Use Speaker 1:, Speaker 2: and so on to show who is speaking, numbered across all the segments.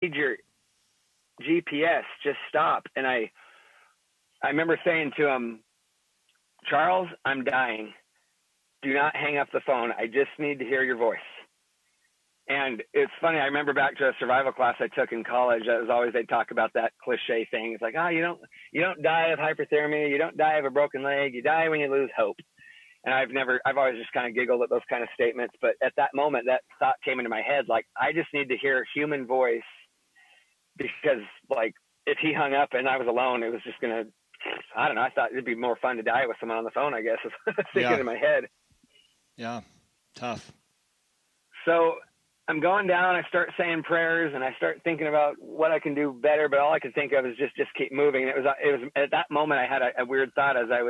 Speaker 1: need your GPS, just stop. And I remember saying to him, Charles, I'm dying. Do not hang up the phone. I just need to hear your voice. And it's funny. I remember back to a survival class I took in college. That was always, they'd talk about that cliche thing. It's like, you don't die of hypothermia. You don't die of a broken leg. You die when you lose hope. And I've always just kind of giggled at those kind of statements. But at that moment, that thought came into my head. Like, I just need to hear a human voice, because like, if he hung up and I was alone, it was just going to, I don't know. I thought it'd be more fun to die with someone on the phone, I guess, thinking in my head.
Speaker 2: Yeah. Tough.
Speaker 1: So I'm going down, I start saying prayers, and I start thinking about what I can do better, but all I could think of is just keep moving. And it was at that moment I had a weird thought as I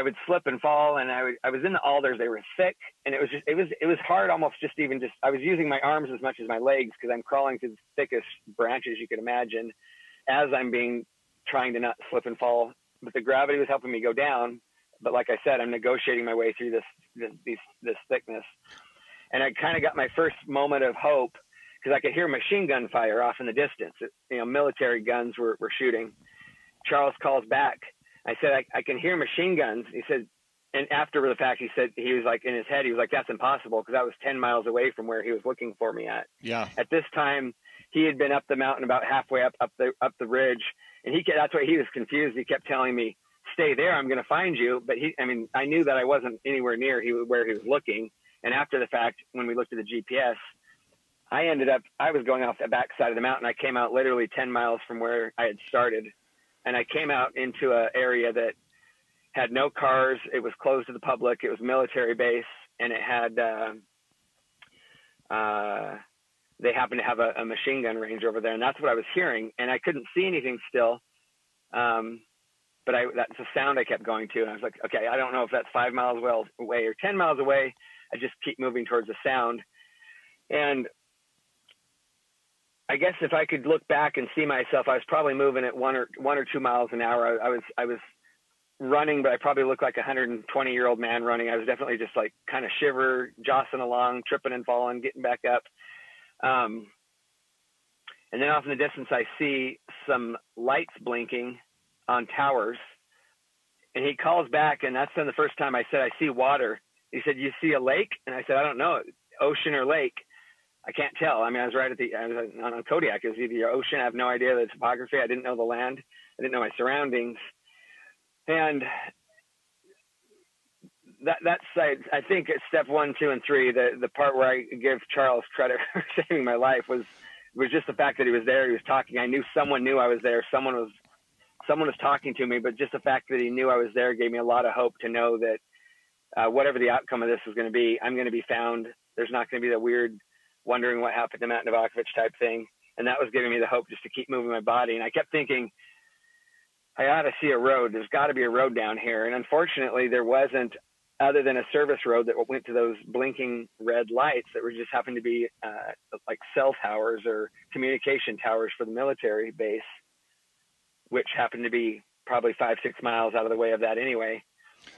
Speaker 1: would slip and fall, and I was in the alders. They were thick, and it was hard almost I was using my arms as much as my legs, because I'm crawling through the thickest branches you could imagine as I'm trying to not slip and fall. But the gravity was helping me go down. But like I said, I'm negotiating my way through this thickness. And I kind of got my first moment of hope, because I could hear machine gun fire off in the distance. Military guns were shooting. Charles calls back. I said, I can hear machine guns. He said, and after the fact, he said, he was like, in his head, he was like, that's impossible, because I was 10 miles away from where he was looking for me at.
Speaker 2: Yeah.
Speaker 1: At this time, he had been up the mountain about halfway up the ridge. And that's why he was confused. He kept telling me, stay there, I'm going to find you. But I knew that I wasn't anywhere near where he was looking. And after the fact, when we looked at the GPS, I was going off the backside of the mountain. I came out literally 10 miles from where I had started. And I came out into an area that had no cars. It was closed to the public. It was a military base. And it had, they happened to have a machine gun range over there. And that's what I was hearing. And I couldn't see anything still. But that's the sound I kept going to. And I was like, okay, I don't know if that's 5 miles away or 10 miles away. I just keep moving towards the sound. And I guess if I could look back and see myself, I was probably moving at 1 or 2 miles an hour. I was running, but I probably looked like a 120-year-old man running. I was definitely just like kind of jostling along, tripping and falling, getting back up. And then off in the distance, I see some lights blinking on towers. And he calls back, and that's then the first time I said, I see water. He said, you see a lake? And I said, I don't know, ocean or lake. I can't tell. I was on Kodiak. It was either ocean. I have no idea the topography. I didn't know the land. I didn't know my surroundings. And that's, I think it's step 1, 2, and 3. The part where I give Charles credit for saving my life was just the fact that he was there. He was talking. I knew someone knew I was there. Someone was talking to me, but just the fact that he knew I was there gave me a lot of hope to know that whatever the outcome of this was going to be, I'm going to be found. There's not going to be that weird wondering what happened to Matt Novakovich type thing. And that was giving me the hope just to keep moving my body. And I kept thinking, I ought to see a road. There's got to be a road down here. And unfortunately, there wasn't, other than a service road that went to those blinking red lights that were just happened to be like cell towers or communication towers for the military base, which happened to be probably 5-6 miles out of the way of that anyway.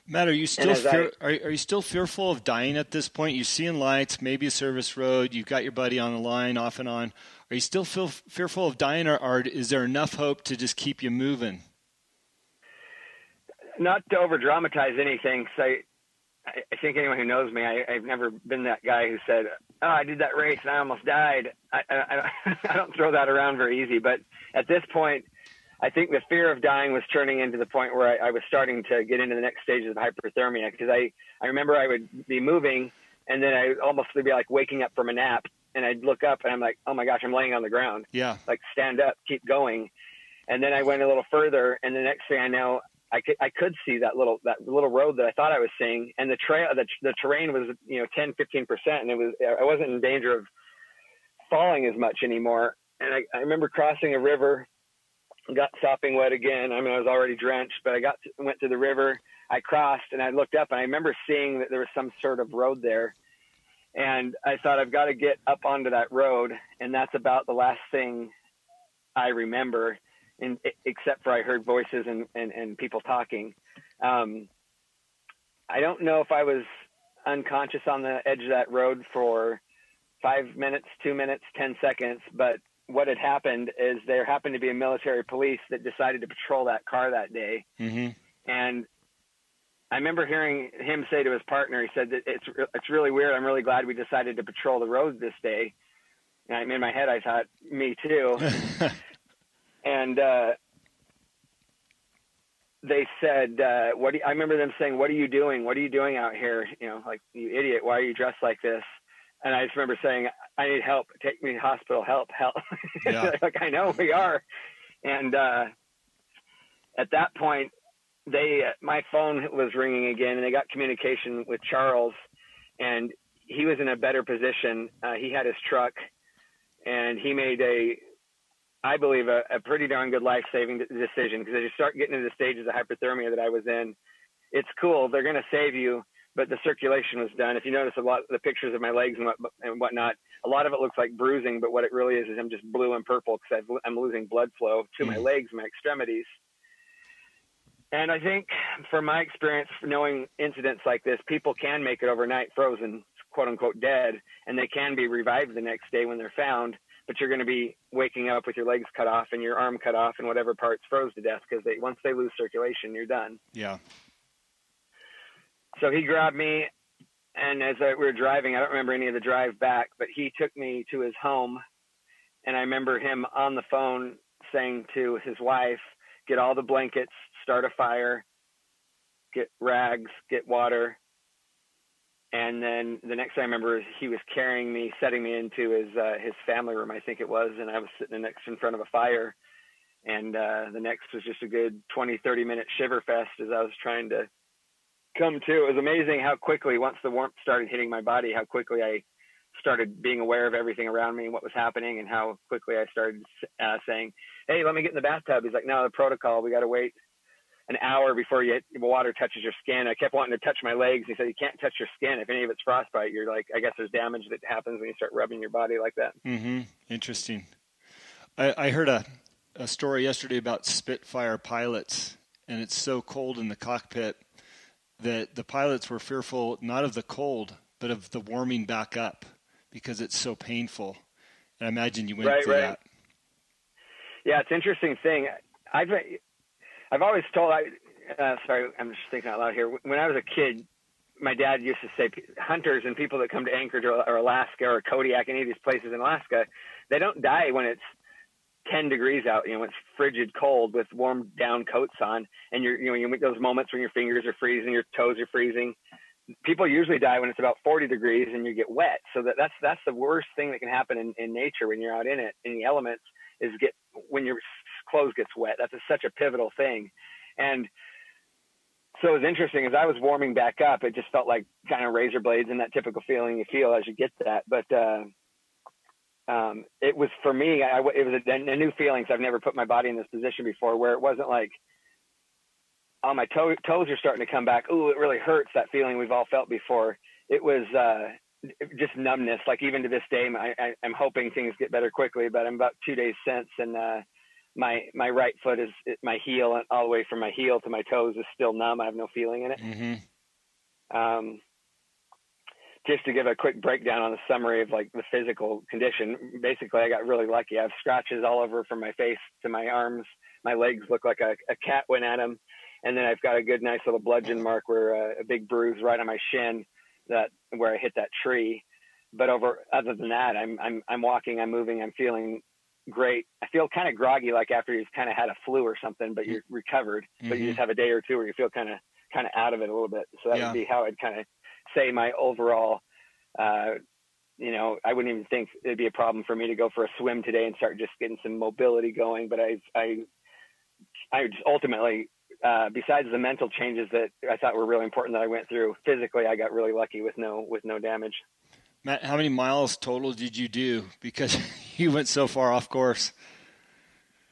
Speaker 2: Matt, are you still fearful of dying at this point? You're seeing lights, maybe a service road. You've got your buddy on the line, off and on. Are you still fearful of dying, or is there enough hope to just keep you moving?
Speaker 1: Not to over dramatize anything, because I think anyone who knows me, I've never been that guy who said, "Oh, I did that race and I almost died." I don't throw that around very easy. But at this point, I think the fear of dying was turning into the point where I was starting to get into the next stages of hypothermia, because I remember I would be moving and then I almost would be like waking up from a nap, and I'd look up and I'm like, oh my gosh, I'm laying on the ground.
Speaker 2: Yeah.
Speaker 1: Like, stand up, keep going. And then I went a little further, and the next thing I know, I could see that little road that I thought I was seeing, and the terrain was 10-15%, and I wasn't in danger of falling as much anymore. And I remember crossing a river, got sopping wet again. I was already drenched, but went to the river. I crossed and I looked up, and I remember seeing that there was some sort of road there. And I thought, I've got to get up onto that road. And that's about the last thing I remember, except for I heard voices and people talking. I don't know if I was unconscious on the edge of that road for 5 minutes, 2 minutes, 10 seconds, but what had happened is there happened to be a military police that decided to patrol that car that day.
Speaker 2: Mm-hmm.
Speaker 1: And I remember hearing him say to his partner, he said that it's really weird. I'm really glad we decided to patrol the road this day. And in my head, I thought, me too. And they said, I remember them saying, what are you doing? What are you doing out here? You know, like, you idiot, why are you dressed like this? And I just remember saying, I need help. Take me to the hospital. Help.
Speaker 2: Yeah.
Speaker 1: Like, I know we are. And at that point, my phone was ringing again, and they got communication with Charles, and he was in a better position. He had his truck, and he made I believe a pretty darn good life-saving decision, because as you start getting into the stages of hypothermia that I was in, it's cool. They're going to save you, but the circulation was done. If you notice a lot of the pictures of my legs and whatnot, a lot of it looks like bruising, but what it really is I'm just blue and purple because I'm losing blood flow to my legs, my extremities. And I think from my experience, knowing incidents like this, people can make it overnight frozen, quote unquote dead, and they can be revived the next day when they're found, but you're going to be waking up with your legs cut off and your arm cut off and whatever parts froze to death, because once they lose circulation, you're done.
Speaker 2: Yeah.
Speaker 1: So he grabbed me, and as we were driving, I don't remember any of the drive back, but he took me to his home, and I remember him on the phone saying to his wife, get all the blankets, start a fire, get rags, get water. And then the next thing I remember is he was carrying me, setting me into his family room, I think it was, and I was sitting next in front of a fire. And the next was just a good 20, 30-minute shiver fest as I was trying to come to. It was amazing how quickly, once the warmth started hitting my body, how quickly I started being aware of everything around me and what was happening, and how quickly I started saying, hey, let me get in the bathtub. He's like, no, the protocol, we got to wait an hour before water touches your skin. I kept wanting to touch my legs. He said, you can't touch your skin. If any of it's frostbite, you're like, I guess there's damage that happens when you start rubbing your body like that.
Speaker 2: Mm-hmm. Interesting. I heard a story yesterday about Spitfire pilots, and it's so cold in the cockpit that the pilots were fearful not of the cold, but of the warming back up, because it's so painful. And I imagine you went through that.
Speaker 1: Yeah, it's an interesting thing. I've always told, sorry, I'm just thinking out loud here. When I was a kid, my dad used to say hunters and people that come to Anchorage or Alaska or Kodiak, any of these places in Alaska, they don't die when it's 10 degrees out, when it's frigid cold with warm down coats on, and you make those moments when your fingers are freezing, your toes are freezing. People usually die when it's about 40 degrees and you get wet. So that's the worst thing that can happen in nature when you're out in the elements, is when your clothes gets wet. That's such a pivotal thing. And so it was interesting, as I was warming back up, it just felt like kind of razor blades and that typical feeling you feel as you get that. But it was, for me, it was a new feeling, because I've never put my body in this position before, where it wasn't like, oh, my toes are starting to come back. Ooh, it really hurts, that feeling we've all felt before. It was just numbness. Like, even to this day, I'm hoping things get better quickly, but I'm about 2 days since, and my right foot is my heel, and all the way from my heel to my toes is still numb. I have no feeling in it.
Speaker 2: Mm-hmm.
Speaker 1: Just to give a quick breakdown on the summary of like the physical condition, basically I got really lucky. I have scratches all over from my face to my arms. My legs look like a cat went at them. And then I've got a good, nice little bludgeon mark where a big bruise right on my shin where I hit that tree. But other than that, I'm walking, I'm moving, I'm feeling great. I feel kind of groggy, like after you've kind of had a flu or something, but you're recovered, but you just have a day or two where you feel kind of out of it a little bit. So that would be how I'd kind of say my overall, I wouldn't even think it'd be a problem for me to go for a swim today and start just getting some mobility going. But I just ultimately, besides the mental changes that I thought were really important that I went through, physically, I got really lucky with no damage.
Speaker 2: Matt, how many miles total did you do? Because you went so far off course.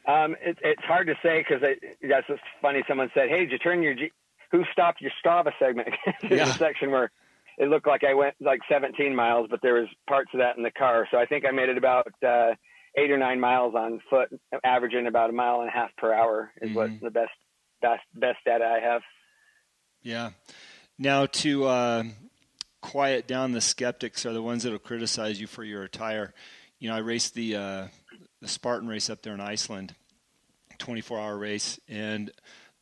Speaker 1: It's hard to say, because that's what's funny. Someone said, hey, did you turn who stopped your Strava segment? There's a section where it looked like I went like 17 miles, but there was parts of that in the car. So I think I made it about 8 or 9 miles on foot, averaging about 1.5 miles per hour is what the best data I have.
Speaker 2: Yeah. Now, to quiet down the skeptics, are the ones that will criticize you for your attire. I raced the Spartan race up there in Iceland, 24-hour race, and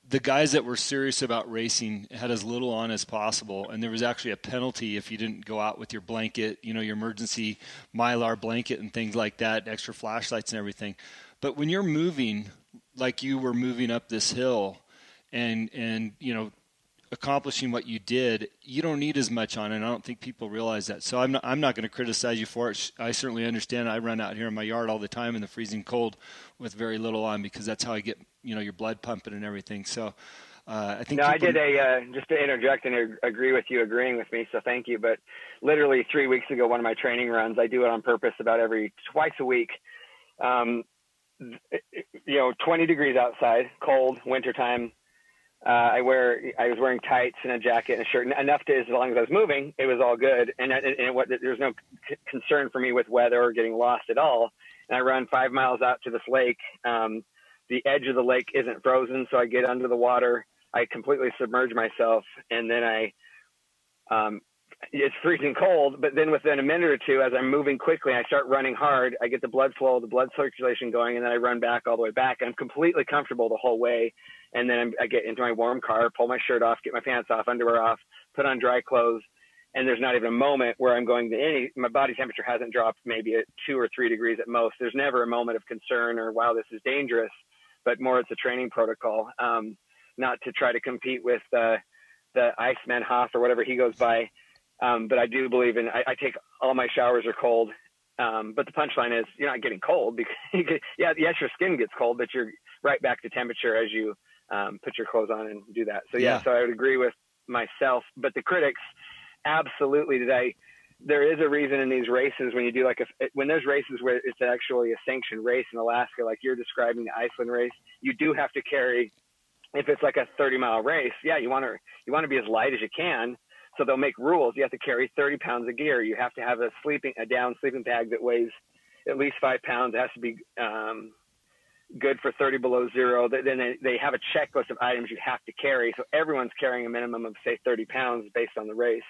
Speaker 2: the guys that were serious about racing had as little on as possible, and there was actually a penalty if you didn't go out with your blanket, your emergency Mylar blanket and things like that, extra flashlights and everything. But when you're moving like you were moving up this hill and accomplishing what you did, you don't need as much on it. And I don't think people realize that. So I'm not going to criticize you for it. I certainly understand. I run out here in my yard all the time in the freezing cold with very little on, because that's how I get, your blood pumping and everything. So I think.
Speaker 1: No, I did just to interject and agree with you agreeing with me. So thank you. But literally 3 weeks ago, one of my training runs, I do it on purpose about twice a week. 20 degrees outside, cold, wintertime. I was wearing tights and a jacket and a shirt, enough to, as long as I was moving, it was all good. And there's no concern for me with weather or getting lost at all. And I run 5 miles out to this lake. The edge of the lake isn't frozen, so I get under the water. I completely submerge myself, and then it's freezing cold. But then within a minute or two, as I'm moving quickly, I start running hard. I get the blood flow, the blood circulation going, and then I run back all the way back. I'm completely comfortable the whole way. And then I get into my warm car, pull my shirt off, get my pants off, underwear off, put on dry clothes. And there's not even a moment where I'm going to my body temperature hasn't dropped maybe at 2 or 3 degrees at most. There's never a moment of concern or, wow, this is dangerous, but more it's a training protocol, not to try to compete with the Iceman Hoff or whatever he goes by. But I do believe I take all my showers are cold. But the punchline is you're not getting cold because yes, your skin gets cold, but you're right back to temperature as you put your clothes on and do that. So so I would agree with myself, but the critics, absolutely. There is a reason in these races when you do when there's races where it's actually a sanctioned race in Alaska, like you're describing the Iceland race, you do have to carry, if it's like a 30-mile race, you want to be as light as you can. So they'll make rules. You have to carry 30 pounds of gear. You have to have a down sleeping bag that weighs at least 5 pounds. It has to be good for 30 below zero. Then they have a checklist of items you have to carry. So everyone's carrying a minimum of, say, 30 pounds based on the race.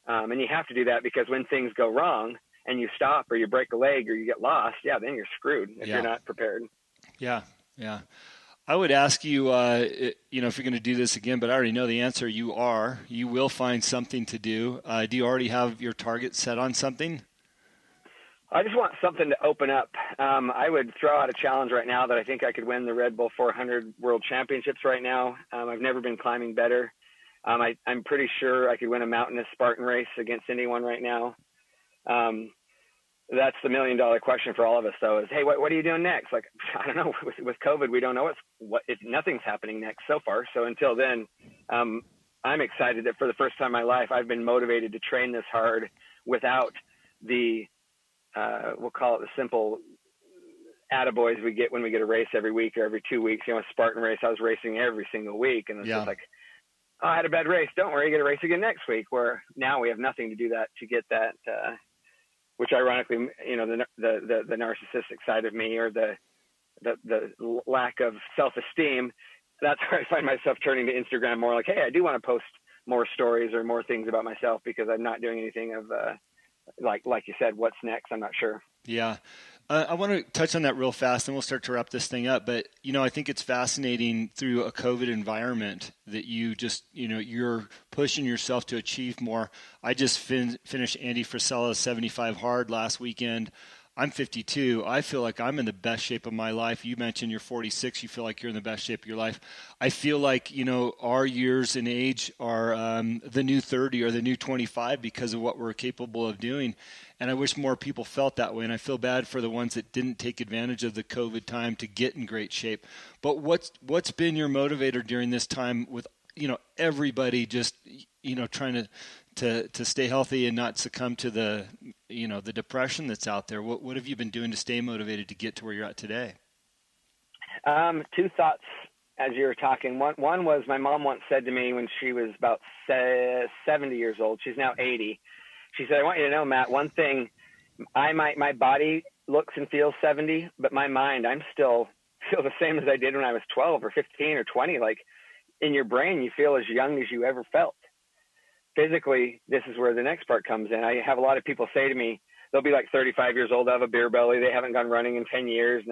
Speaker 1: And you have to do that because when things go wrong and you stop or you break a leg or you get lost, then you're screwed if you're not prepared.
Speaker 2: Yeah. I would ask you, if you're going to do this again, but I already know the answer. You will find something to do. Do you already have your target set on something?
Speaker 1: I just want something to open up. I would throw out a challenge right now that I think I could win the Red Bull 400 World Championships right now. I've never been climbing better. I'm pretty sure I could win a mountainous Spartan race against anyone right now. That's the $1 million question for all of us, though, is, hey, what are you doing next? Like, I don't know. With COVID, we don't know if nothing's happening next so far. So until then, I'm excited that for the first time in my life, I've been motivated to train this hard without the, we'll call it the simple attaboys we get when we get a race every week or every 2 weeks. A Spartan race, I was racing every single week, and it's just like, oh, I had a bad race. Don't worry, you get a race again next week. Where now we have nothing to do that to get that. Which ironically, the narcissistic side of me or the lack of self-esteem, that's where I find myself turning to Instagram more like, hey, I do want to post more stories or more things about myself because I'm not doing anything of, like you said, what's next? I'm not sure.
Speaker 2: Yeah. I want to touch on that real fast and we'll start to wrap this thing up. But, I think it's fascinating through a COVID environment that you just, you're pushing yourself to achieve more. I just finished Andy Frisella's 75 hard last weekend. I'm 52. I feel like I'm in the best shape of my life. You mentioned you're 46. You feel like you're in the best shape of your life. I feel like, our years in age are the new 30 or the new 25 because of what we're capable of doing. And I wish more people felt that way. And I feel bad for the ones that didn't take advantage of the COVID time to get in great shape. But what's been your motivator during this time with, everybody just, trying to stay healthy and not succumb to the depression that's out there? What have you been doing to stay motivated to get to where you're at today?
Speaker 1: Two thoughts as you were talking. One was my mom once said to me when she was about 70 years old, she's now 80. She said, I want you to know, Matt, one thing, my body looks and feels 70, but my mind, I'm still feel the same as I did when I was 12 or 15 or 20. Like in your brain, you feel as young as you ever felt. Physically, this is where the next part comes in. I have a lot of people say to me, they'll be like 35 years old, have a beer belly. They haven't gone running in 10 years.